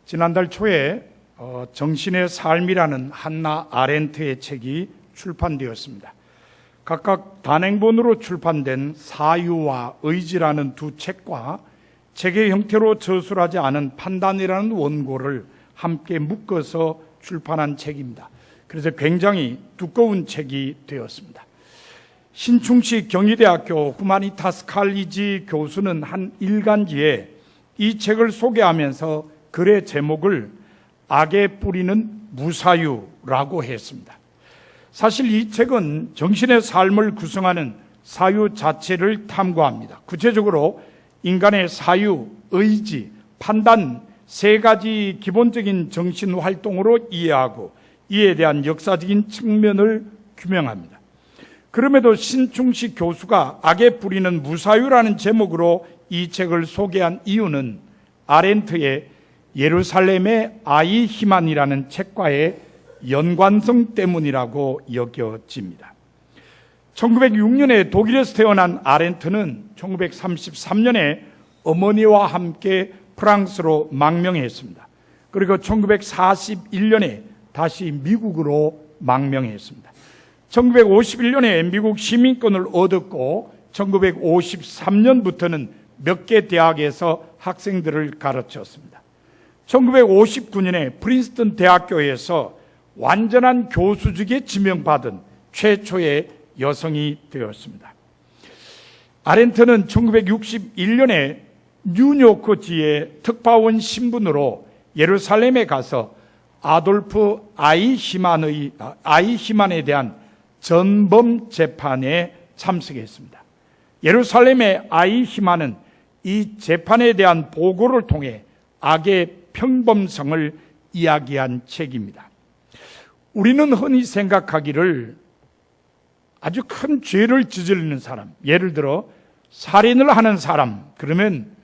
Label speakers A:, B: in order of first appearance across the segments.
A: 지난달 초에 정신의 삶이라는 한나 아렌트의 책이 출판되었습니다. 각각 단행본으로 출판된 사유와 의지라는 두 책과 책의 형태로 저술하지 않은 판단이라는 원고를 함께 묶어서 출판한 책입니다. 그래서 굉장히 두꺼운 책이 되었습니다. 신충식 경희대학교 후마니타스 칼리지 교수는 한 일간지에 이 책을 소개하면서 글의 제목을 악의 뿌리는 무사유라고 했습니다. 사실 이 책은 정신의 삶을 구성하는 사유 자체를 탐구합니다. 구체적으로 인간의 사유, 의지, 판단 세 가지 기본적인 정신 활동으로 이해하고 이에 대한 역사적인 측면을 규명합니다. 그럼에도 신충식 교수가 악의 뿌리는 무사유라는 제목으로 이 책을 소개한 이유는 아렌트의 예루살렘의 아이히만이라는 책과의 연관성 때문이라고 여겨집니다. 1906년에 독일에서 태어난 아렌트는 1933년에 어머니와 함께 프랑스로 망명했습니다. 그리고 1941년에 다시 미국으로 망명했습니다. 1951년에 미국 시민권을 얻었고 1953년부터는 몇 개 대학에서 학생들을 가르쳤습니다. 1959년에 프린스턴 대학교에서 완전한 교수직에 지명받은 최초의 여성이 되었습니다. 아렌트는 1961년에 뉴요크지의 특파원 신분으로 예루살렘에 가서 아돌프 아이히만에 대한 전범 재판에 참석했습니다. 예루살렘의 아이히만은 이 재판에 대한 보고를 통해 악의 평범성을 이야기한 책입니다. 우리는 흔히 생각하기를 아주 큰 죄를 저지르는 사람, 예를 들어 살인을 하는 사람, 그러면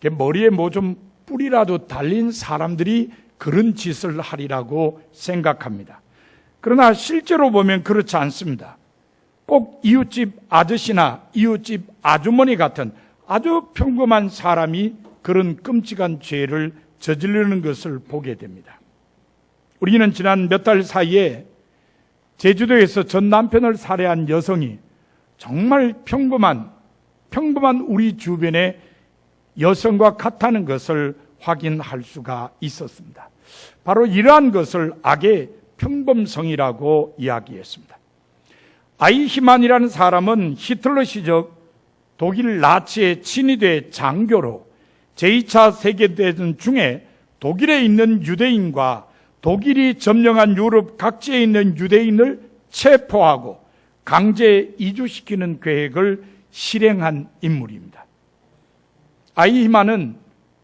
A: 머리에 뭐 좀 뿌리라도 달린 사람들이 그런 짓을 하리라고 생각합니다. 그러나 실제로 보면 그렇지 않습니다. 꼭 이웃집 아저씨나 이웃집 아주머니 같은 아주 평범한 사람이 그런 끔찍한 죄를 저지르는 것을 보게 됩니다. 우리는 지난 몇 달 사이에 제주도에서 전 남편을 살해한 여성이 정말 평범한 우리 주변의 여성과 같다는 것을 확인할 수가 있었습니다. 바로 이러한 것을 악의 평범성이라고 이야기했습니다. 아이히만이라는 사람은 히틀러 시적 독일 나치의 친위대 장교로 제2차 세계대전 중에 독일에 있는 유대인과 독일이 점령한 유럽 각지에 있는 유대인을 체포하고 강제 이주시키는 계획을 실행한 인물입니다. 아이히만은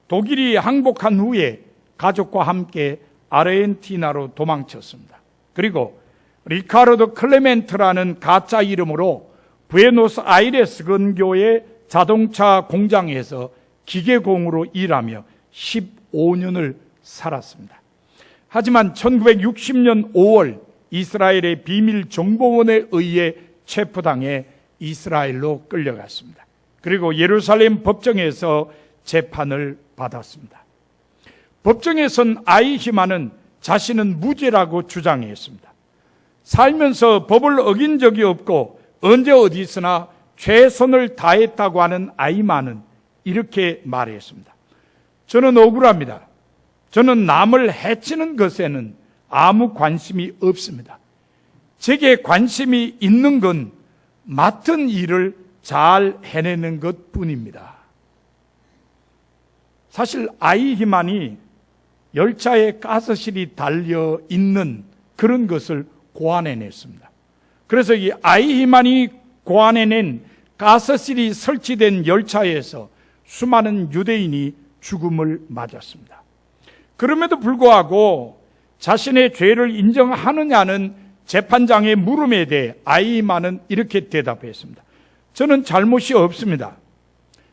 A: 독일이 항복한 후에 가족과 함께 아르헨티나로 도망쳤습니다. 그리고 리카르도 클레멘트라는 가짜 이름으로 부에노스아이레스 근교의 자동차 공장에서 기계공으로 일하며 15년을 살았습니다. 하지만 1960년 5월 이스라엘의 비밀 정보원에 의해 체포당해 이스라엘로 끌려갔습니다. 그리고 예루살렘 법정에서 재판을 받았습니다. 법정에선 아이히만은 자신은 무죄라고 주장했습니다. 살면서 법을 어긴 적이 없고 언제 어디서나 최선을 다했다고 하는 아이히만은 이렇게 말했습니다. 저는 억울합니다. 저는 남을 해치는 것에는 아무 관심이 없습니다. 제게 관심이 있는 건 맡은 일을 잘 해내는 것뿐입니다. 사실 아이히만이 열차에 가스실이 달려 있는 그런 것을 고안해냈습니다. 그래서 이 아이히만이 고안해낸 가스실이 설치된 열차에서 수많은 유대인이 죽음을 맞았습니다. 그럼에도 불구하고 자신의 죄를 인정하느냐는 재판장의 물음에 대해 아이히만은 이렇게 대답했습니다. 저는 잘못이 없습니다.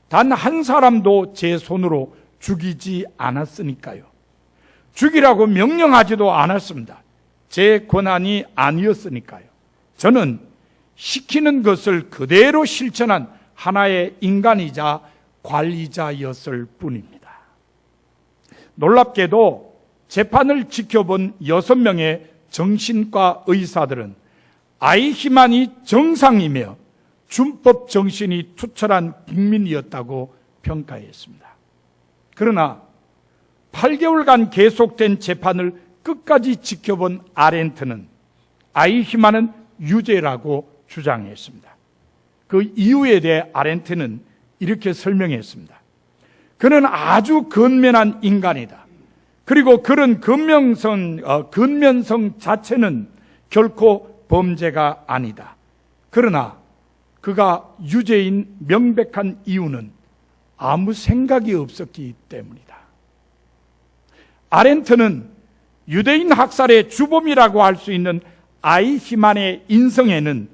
A: 단 한 사람도 제 손으로 죽이지 않았으니까요. 죽이라고 명령하지도 않았습니다. 제 권한이 아니었으니까요. 저는 시키는 것을 그대로 실천한 하나의 인간이자 관리자였을 뿐입니다. 놀랍게도 재판을 지켜본 6명의 정신과 의사들은 아이히만이 정상이며 준법 정신이 투철한 국민이었다고 평가했습니다. 그러나 8개월간 계속된 재판을 끝까지 지켜본 아렌트는 아이히만은 유죄라고 주장했습니다. 그 이유에 대해 아렌트는 이렇게 설명했습니다. 그는 아주 근면한 인간이다. 그리고 그런 근면성 자체는 결코 범죄가 아니다. 그러나 그가 유죄인 명백한 이유는 아무 생각이 없었기 때문이다. 아렌트는 유대인 학살의 주범이라고 할 수 있는 아이히만의 인성에는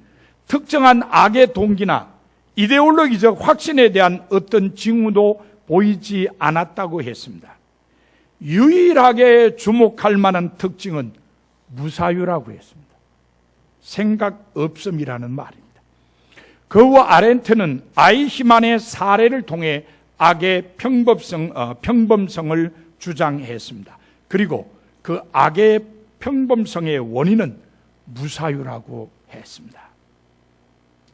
A: 특정한 악의 동기나 이데올로기적 확신에 대한 어떤 징후도 보이지 않았다고 했습니다. 유일하게 주목할 만한 특징은 무사유라고 했습니다. 생각 없음이라는 말입니다. 그 후 아렌트는 아이히만의 사례를 통해 악의 평범성을 주장했습니다. 그리고 그 악의 평범성의 원인은 무사유라고 했습니다.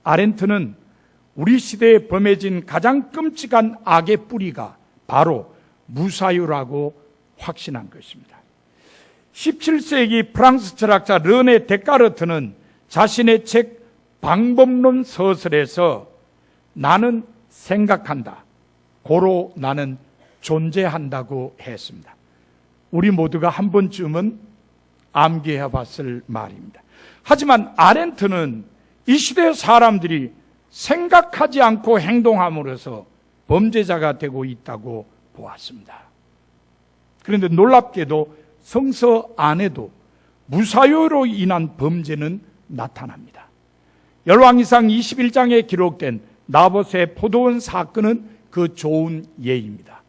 A: 아렌트는 우리 시대에 범해진 가장 끔찍한 악의 뿌리가 바로 무사유라고 확신한 것입니다. 17세기 프랑스 철학자 르네 데카르트는 자신의 책 방법론 서술에서 나는 생각한다, 고로 나는 존재한다고 했습니다. 우리 모두가 한 번쯤은 암기해 봤을 말입니다. 하지만 아렌트는 이 시대 사람들이 생각하지 않고 행동함으로써 범죄자가 되고 있다고 보았습니다. 그런데 놀랍게도 성서 안에도 무사유로 인한 범죄는 나타납니다. 열왕기상 21장에 기록된 나봇의 포도원 사건은 그 좋은 예입니다.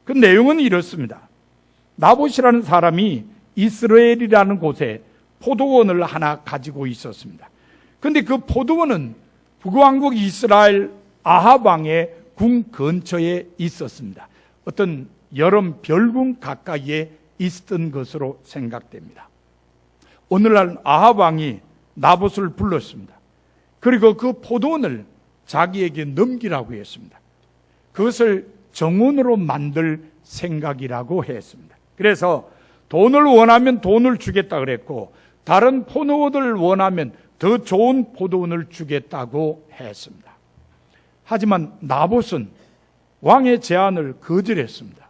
A: 그 내용은 이렇습니다. 나봇이라는 사람이 이스라엘이라는 곳에 포도원을 하나 가지고 있었습니다. 그런데 그 포도원은 북왕국 이스라엘 아합 왕의 궁 근처에 있었습니다. 어떤 여름 별궁 가까이에 있었던 것으로 생각됩니다. 오늘날 아합 왕이 나봇을 불렀습니다. 그리고 그 포도원을 자기에게 넘기라고 했습니다. 그것을 정원으로 만들 생각이라고 했습니다. 그래서 돈을 원하면 돈을 주겠다 그랬고 다른 포도원을 원하면 더 좋은 포도원을 주겠다고 했습니다. 하지만 나봇은 왕의 제안을 거절했습니다.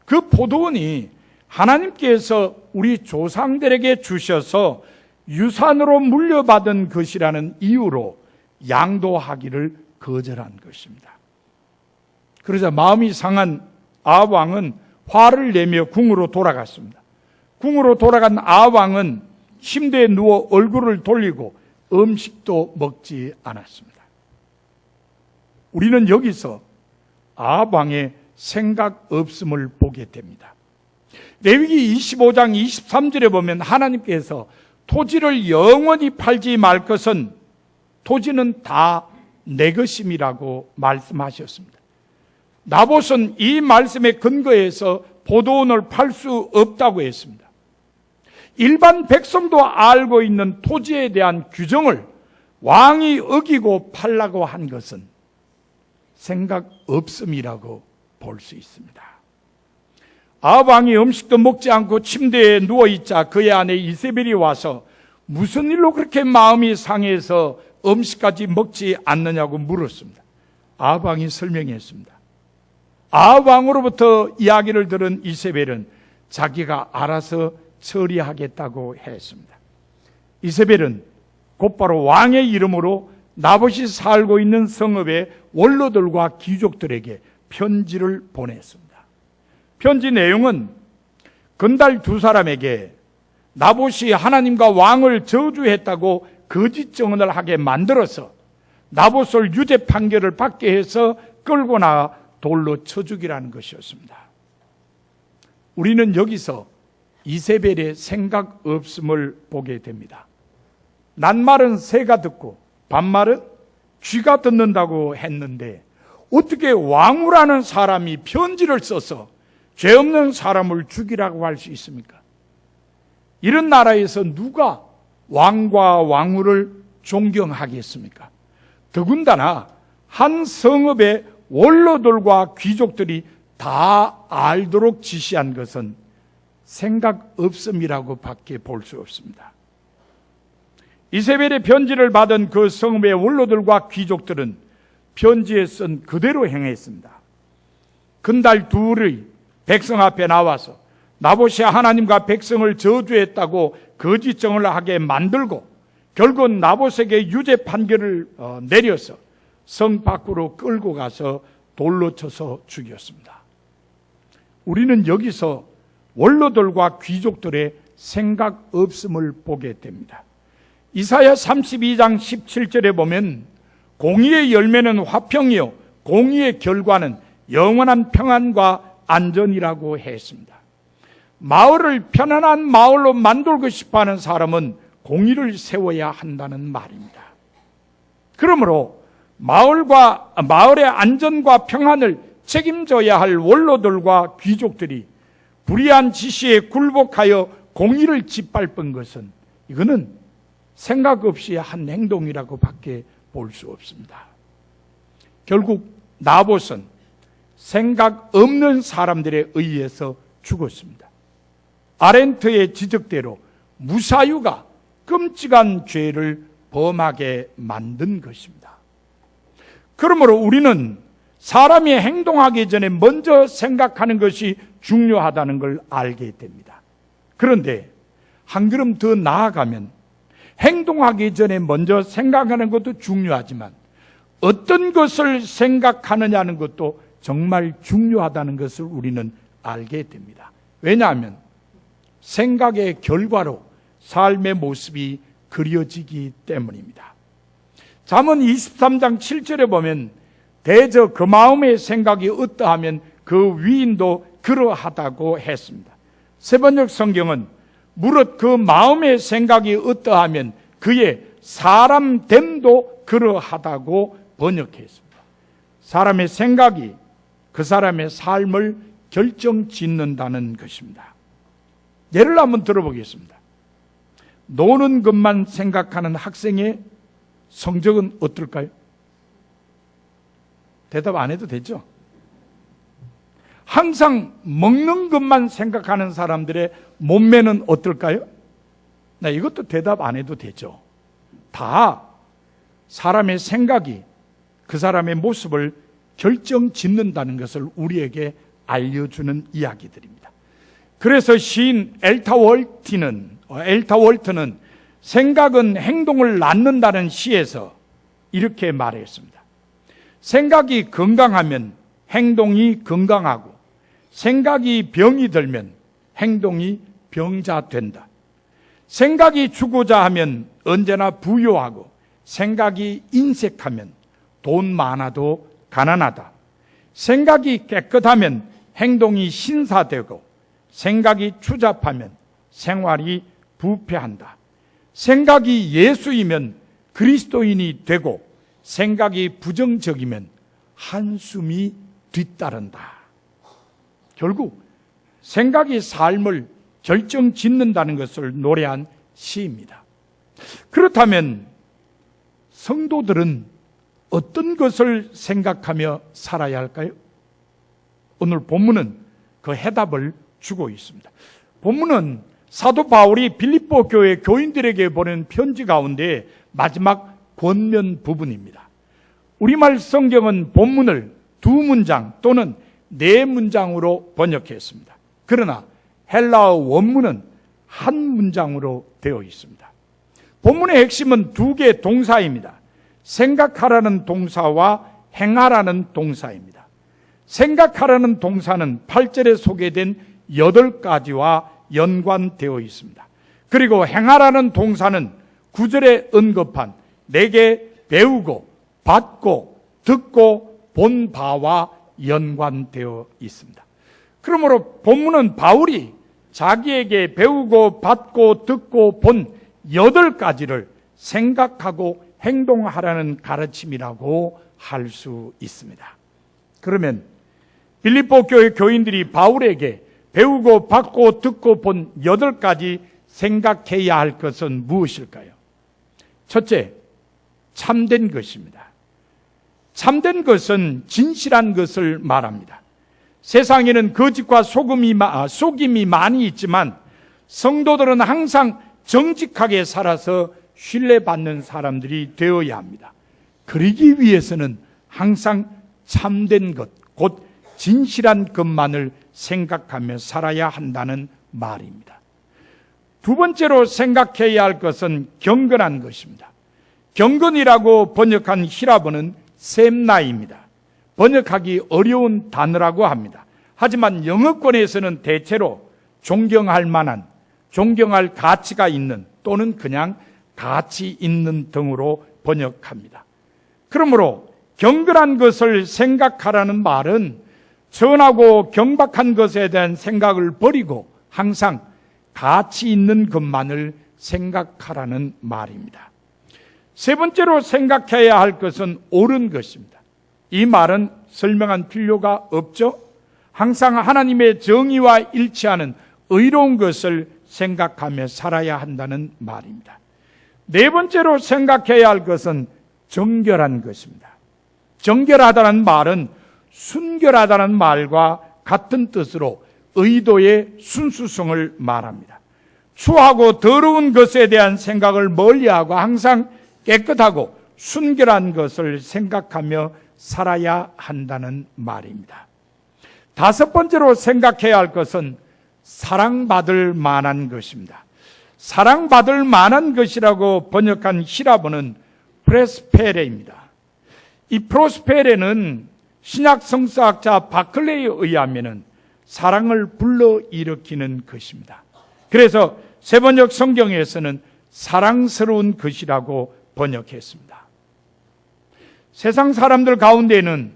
A: 그 포도원이 하나님께서 우리 조상들에게 주셔서 유산으로 물려받은 것이라는 이유로 양도하기를 거절한 것입니다. 그러자 마음이 상한 아합 왕은 화를 내며 궁으로 돌아갔습니다. 궁으로 돌아간 아합 왕은 침대에 누워 얼굴을 돌리고 음식도 먹지 않았습니다. 우리는 여기서 아합 왕의 생각 없음을 보게 됩니다. 레위기 25장 23절에 보면 하나님께서 토지를 영원히 팔지 말 것은 토지는 다 내 것임이라고 말씀하셨습니다. 나봇은 이 말씀에 근거해서 포도원을 팔 수 없다고 했습니다. 일반 백성도 알고 있는 토지에 대한 규정을 왕이 어기고 팔라고 한 것은 생각 없음이라고 볼 수 있습니다. 아합 왕이 음식도 먹지 않고 침대에 누워있자 그의 아내 이세벨이 와서 무슨 일로 그렇게 마음이 상해서 음식까지 먹지 않느냐고 물었습니다. 아합 왕이 설명했습니다. 아합 왕으로부터 이야기를 들은 이세벨은 자기가 알아서 처리하겠다고 했습니다. 이세벨은 곧바로 왕의 이름으로 나봇이 살고 있는 성읍의 원로들과 귀족들에게 편지를 보냈습니다. 편지 내용은 건달 두 사람에게 나봇이 하나님과 왕을 저주했다고 거짓 증언을 하게 만들어서 나봇을 유죄 판결을 받게 해서 끌고 나가 돌로 쳐 죽이라는 것이었습니다. 우리는 여기서 이세벨의 생각 없음을 보게 됩니다. 낱말은 새가 듣고 반말은 쥐가 듣는다고 했는데 어떻게 왕후라는 사람이 편지를 써서 죄 없는 사람을 죽이라고 할 수 있습니까? 이런 나라에서 누가 왕과 왕후를 존경하겠습니까? 더군다나 한 성읍의 원로들과 귀족들이 다 알도록 지시한 것은 생각 없음이라고 밖에 볼 수 없습니다. 이세벨의 편지를 받은 그 성읍의 원로들과 귀족들은 편지에 쓴 그대로 행했습니다. 근달 둘의 백성 앞에 나와서 나봇이 하나님과 백성을 저주했다고 거짓정을 하게 만들고 결국 나봇에게 유죄 판결을 내려서 성 밖으로 끌고 가서 돌로 쳐서 죽였습니다. 우리는 여기서 원로들과 귀족들의 생각 없음을 보게 됩니다. 이사야 32장 17절에 보면 공의의 열매는 화평이요 공의의 결과는 영원한 평안과 안전이라고 했습니다. 마을을 편안한 마을로 만들고 싶어하는 사람은 공의를 세워야 한다는 말입니다. 그러므로 마을의 안전과 평안을 책임져야 할 원로들과 귀족들이 불의한 지시에 굴복하여 공의를 짓밟은 것은 이거는 생각 없이 한 행동이라고 밖에 볼 수 없습니다. 결국 나봇은 생각 없는 사람들에 의해서 죽었습니다. 아렌트의 지적대로 무사유가 끔찍한 죄를 범하게 만든 것입니다. 그러므로 우리는 사람이 행동하기 전에 먼저 생각하는 것이 중요하다는 걸 알게 됩니다. 그런데 한 걸음 더 나아가면 행동하기 전에 먼저 생각하는 것도 중요하지만 어떤 것을 생각하느냐는 것도 정말 중요하다는 것을 우리는 알게 됩니다. 왜냐하면 생각의 결과로 삶의 모습이 그려지기 때문입니다. 잠언 23장 7절에 보면 대저 그 마음의 생각이 어떠하면 그 위인도 그러하다고 했습니다. 세번역 성경은 무릇 그 마음의 생각이 어떠하면 그의 사람됨도 그러하다고 번역했습니다. 사람의 생각이 그 사람의 삶을 결정짓는다는 것입니다. 예를 한번 들어보겠습니다. 노는 것만 생각하는 학생의 성적은 어떨까요? 대답 안 해도 되죠? 항상 먹는 것만 생각하는 사람들의 몸매는 어떨까요? 이것도 대답 안 해도 되죠. 다 사람의 생각이 그 사람의 모습을 결정짓는다는 것을 우리에게 알려주는 이야기들입니다. 그래서 시인 엘타 월트는 생각은 행동을 낳는다는 시에서 이렇게 말했습니다. 생각이 건강하면 행동이 건강하고 생각이 병이 들면 행동이 병자 된다. 생각이 주고자 하면 언제나 부유하고 생각이 인색하면 돈 많아도 가난하다. 생각이 깨끗하면 행동이 신사되고 생각이 추잡하면 생활이 부패한다. 생각이 예수이면 그리스도인이 되고 생각이 부정적이면 한숨이 뒤따른다. 결국 생각이 삶을 결정짓는다는 것을 노래한 시입니다. 그렇다면 성도들은 어떤 것을 생각하며 살아야 할까요? 오늘 본문은 그 해답을 주고 있습니다. 본문은 사도 바울이 빌립보 교회 교인들에게 보낸 편지 가운데 마지막 권면 부분입니다. 우리말 성경은 본문을 두 문장 또는 네 문장으로 번역했습니다. 그러나 헬라어 원문은 한 문장으로 되어 있습니다. 본문의 핵심은 두 개의 동사입니다. 생각하라는 동사와 행하라는 동사입니다. 생각하라는 동사는 8절에 소개된 8가지와 연관되어 있습니다. 그리고 행하라는 동사는 9절에 언급한 내게 배우고 받고 듣고 본 바와 연관되어 있습니다. 그러므로 본문은 바울이 자기에게 배우고 받고 듣고 본 8가지를 생각하고 행동하라는 가르침이라고 할 수 있습니다. 그러면 빌립보 교회 교인들이 바울에게 배우고 받고 듣고 본 8가지 생각해야 할 것은 무엇일까요? 첫째, 참된 것입니다. 참된 것은 진실한 것을 말합니다. 세상에는 거짓과 속임이 많이 있지만 성도들은 항상 정직하게 살아서 신뢰받는 사람들이 되어야 합니다. 그러기 위해서는 항상 참된 것, 곧 진실한 것만을 생각하며 살아야 한다는 말입니다. 두 번째로 생각해야 할 것은 경건한 것입니다. 경건이라고 번역한 히라보는 셈나입니다. 번역하기 어려운 단어라고 합니다. 하지만 영어권에서는 대체로 존경할 만한, 존경할 가치가 있는 또는 그냥 가치 있는 등으로 번역합니다. 그러므로 경건한 것을 생각하라는 말은 선하고 경박한 것에 대한 생각을 버리고 항상 가치 있는 것만을 생각하라는 말입니다. 세 번째로 생각해야 할 것은 옳은 것입니다. 이 말은 설명한 필요가 없죠? 항상 하나님의 정의와 일치하는 의로운 것을 생각하며 살아야 한다는 말입니다. 네 번째로 생각해야 할 것은 정결한 것입니다. 정결하다는 말은 순결하다는 말과 같은 뜻으로 의도의 순수성을 말합니다. 추하고 더러운 것에 대한 생각을 멀리하고 항상 깨끗하고 순결한 것을 생각하며 살아야 한다는 말입니다. 다섯 번째로 생각해야 할 것은 사랑받을 만한 것입니다. 사랑받을 만한 것이라고 번역한 히라보는 프로스페레입니다. 이 프로스페레는 신약 성서학자 바클레이에 의하면 사랑을 불러일으키는 것입니다. 그래서 세번역 성경에서는 사랑스러운 것이라고 번역했습니다. 세상 사람들 가운데는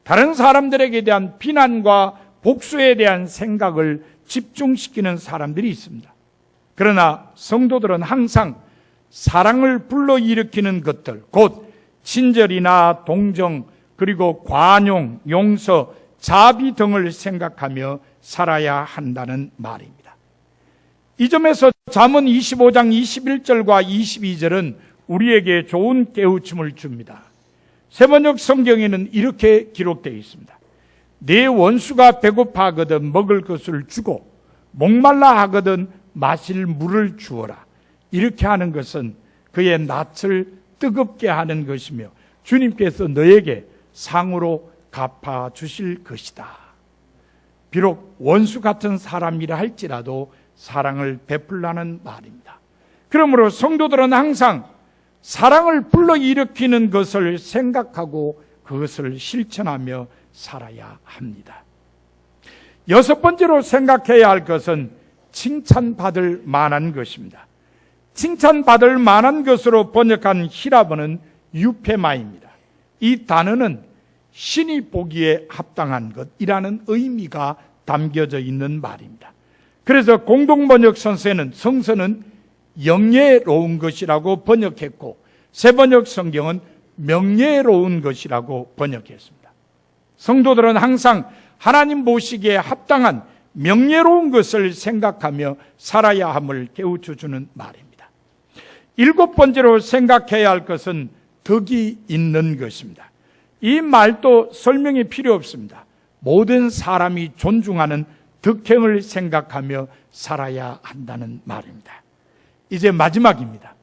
A: 다른 사람들에게 대한 비난과 복수에 대한 생각을 집중시키는 사람들이 있습니다. 그러나 성도들은 항상 사랑을 불러일으키는 것들, 곧 친절이나 동정, 그리고 관용, 용서, 자비 등을 생각하며 살아야 한다는 말입니다. 이 점에서 잠언 25장 21절과 22절은 우리에게 좋은 깨우침을 줍니다. 세번역 성경에는 이렇게 기록되어 있습니다. 내 원수가 배고파하거든 먹을 것을 주고 목말라 하거든 마실 물을 주어라. 이렇게 하는 것은 그의 낯을 뜨겁게 하는 것이며 주님께서 너에게 상으로 갚아 주실 것이다. 비록 원수 같은 사람이라 할지라도 사랑을 베풀라는 말입니다. 그러므로 성도들은 항상 사랑을 불러일으키는 것을 생각하고 그것을 실천하며 살아야 합니다. 여섯 번째로 생각해야 할 것은 칭찬받을 만한 것입니다. 칭찬받을 만한 것으로 번역한 히라보는 유페마입니다. 이 단어는 신이 보기에 합당한 것이라는 의미가 담겨져 있는 말입니다. 그래서 공동번역 선서에는 성서는 영예로운 것이라고 번역했고 세번역 성경은 명예로운 것이라고 번역했습니다. 성도들은 항상 하나님 보시기에 합당한 명예로운 것을 생각하며 살아야 함을 깨우쳐주는 말입니다. 일곱 번째로 생각해야 할 것은 덕이 있는 것입니다. 이 말도 설명이 필요 없습니다. 모든 사람이 존중하는 덕행을 생각하며 살아야 한다는 말입니다. 이제 마지막입니다.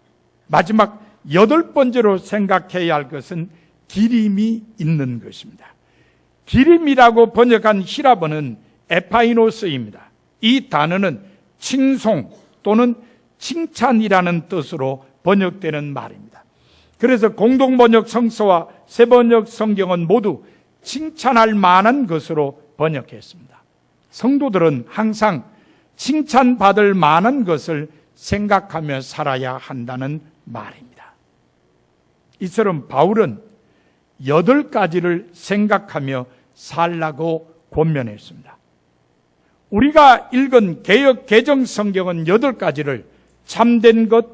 A: 마지막 여덟 번째로 생각해야 할 것은 기림이 있는 것입니다. 기림이라고 번역한 히라보는 에파이노스입니다. 이 단어는 칭송 또는 칭찬이라는 뜻으로 번역되는 말입니다. 그래서 공동번역 성서와 세번역 성경은 모두 칭찬할 만한 것으로 번역했습니다. 성도들은 항상 칭찬받을 만한 것을 생각하며 살아야 한다는 말입니다. 이처럼 바울은 8가지를 생각하며 살라고 권면했습니다. 우리가 읽은 개역 개정 성경은 8가지를 참된 것,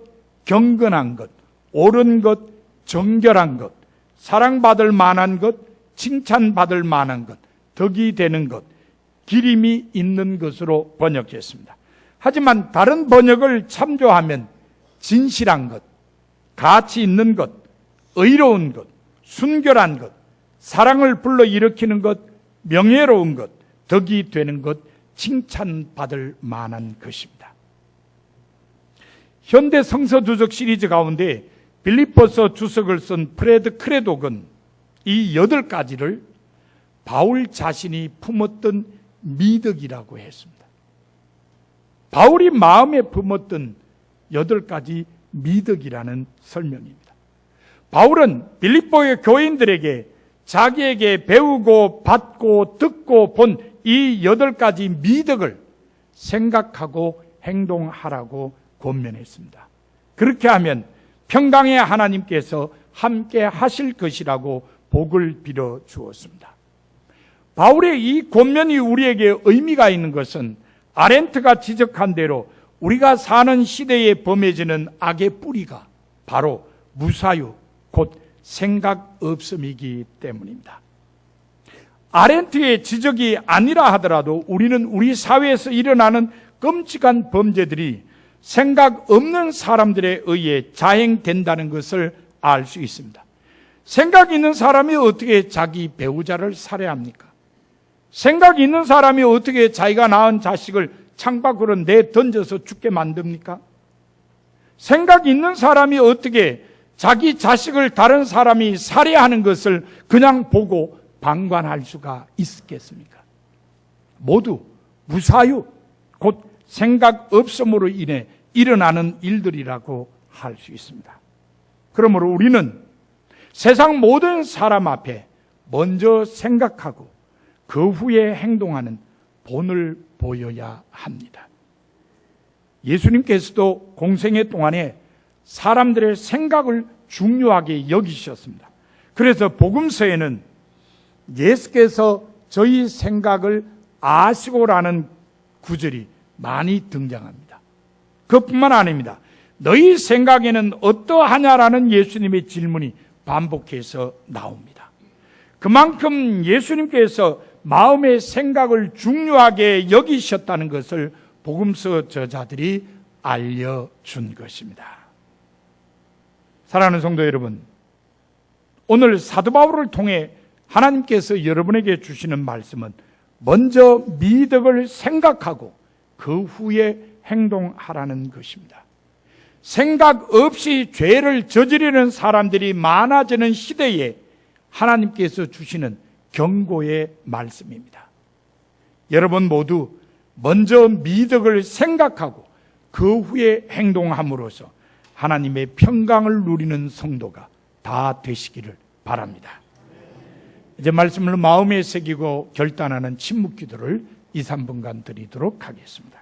A: 경건한 것, 옳은 것, 정결한 것, 사랑받을 만한 것, 칭찬받을 만한 것, 덕이 되는 것, 기림이 있는 것으로 번역했습니다. 하지만 다른 번역을 참조하면 진실한 것, 가치 있는 것, 의로운 것, 순결한 것, 사랑을 불러일으키는 것, 명예로운 것, 덕이 되는 것, 칭찬받을 만한 것입니다. 현대 성서주석 시리즈 가운데 빌립보서 주석을 쓴 프레드 크레독은 이 8가지를 바울 자신이 품었던 미덕이라고 했습니다. 바울이 마음에 품었던 8가지 미덕이라는 설명입니다. 바울은 빌립보의 교인들에게 자기에게 배우고 받고 듣고 본 이 8가지 미덕을 생각하고 행동하라고 권면했습니다. 그렇게 하면 평강의 하나님께서 함께 하실 것이라고 복을 빌어 주었습니다. 바울의 이 권면이 우리에게 의미가 있는 것은 아렌트가 지적한 대로 우리가 사는 시대에 범해지는 악의 뿌리가 바로 무사유, 곧 생각 없음이기 때문입니다. 아렌트의 지적이 아니라 하더라도 우리는 우리 사회에서 일어나는 끔찍한 범죄들이 생각 없는 사람들에 의해 자행된다는 것을 알 수 있습니다. 생각 있는 사람이 어떻게 자기 배우자를 살해합니까? 생각 있는 사람이 어떻게 자기가 낳은 자식을 창밖으로 내던져서 죽게 만듭니까? 생각 있는 사람이 어떻게 자기 자식을 다른 사람이 살해하는 것을 그냥 보고 방관할 수가 있겠습니까? 모두 무사유, 곧 생각 없음으로 인해 일어나는 일들이라고 할 수 있습니다. 그러므로 우리는 세상 모든 사람 앞에 먼저 생각하고 그 후에 행동하는 본을 보여야 합니다. 예수님께서도 공생애 동안에 사람들의 생각을 중요하게 여기셨습니다. 그래서 복음서에는 예수께서 저희 생각을 아시고라는 구절이 많이 등장합니다. 그뿐만 아닙니다. 너희 생각에는 어떠하냐라는 예수님의 질문이 반복해서 나옵니다. 그만큼 예수님께서 마음의 생각을 중요하게 여기셨다는 것을 복음서 저자들이 알려준 것입니다. 사랑하는 성도 여러분, 오늘 사도 바울을 통해 하나님께서 여러분에게 주시는 말씀은 먼저 미덕을 생각하고 그 후에 행동하라는 것입니다. 생각 없이 죄를 저지르는 사람들이 많아지는 시대에 하나님께서 주시는 경고의 말씀입니다. 여러분 모두 먼저 미덕을 생각하고 그 후에 행동함으로써 하나님의 평강을 누리는 성도가 다 되시기를 바랍니다. 이제 말씀을 마음에 새기고 결단하는 침묵 기도를 2, 3분간 드리도록 하겠습니다.